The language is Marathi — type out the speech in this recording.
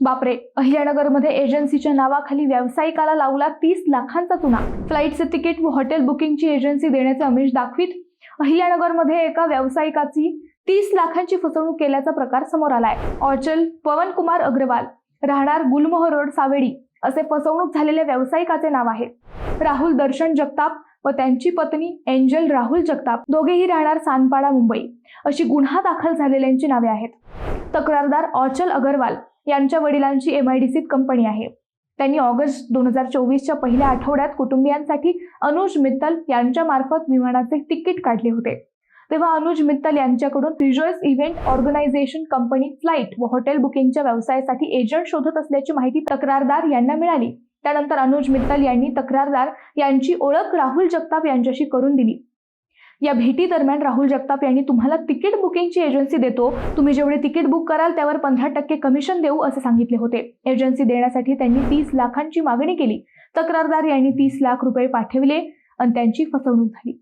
बापरे, अहिल्यानगरमध्ये एजन्सीच्या नावाखाली व्यावसायिकाला लावला 30 लाखांचा चुना। फ्लाईटचे तिकीट व हॉटेल बुकिंगची एजन्सी देण्याचे आमिष दाखवीत अहिल्यानगरमध्ये एका व्यावसायिकाची 30 लाखांची फसवणूक केल्याचा प्रकार समोर आलाय। ऑचल पवन कुमार अग्रवाल, राहणार गुलमोहर रोड, सावेडी असे फसवणूक झालेल्या व्यावसायिकाचे नाव आहे। राहुल दर्शन जगताप व त्यांची पत्नी एंजल राहुल जगताप, दोघेही राहणार सानपाडा, मुंबई अशी गुन्हा दाखल झालेल्यांची नावे आहेत। तक्रारदार ऑचल अग्रवाल यांच्या वडिलांची MIDCत कंपनी आहे। त्यांनी ऑगस्ट 2024च्या पहिल्या आठवड्यात कुटुंबियांसाठी अनुज मित्तल यांच्या मार्फत विमानाचे तिकीट काढले होते। तेव्हा अनुज मित्तल यांच्याकडून rejoice event organisation company flight व हॉटेल बुकिंगच्या व्यवसायासाठी एजंट शोधत असल्याची माहिती तक्रारदार यांना मिळाली। त्यानंतर अनुज मित्तल यांनी तक्रारदार यांची ओळख राहुल जगताप यांच्याशी करून दिली। या भेटी दरम्यान राहुल जगताप यांनी तुम्हाला तिकीट बुकिंगची एजन्सी देतो, तुम्ही जेवढे तिकीट बुक कराल त्यावर 15% कमिशन देऊ असे सांगितले होते। एजन्सी देण्यासाठी त्यांनी 30 लाखांची मागणी केली। तक्रारदार यांनी 30 लाख रुपये पाठविले आणि त्यांची फसवणूक झाली।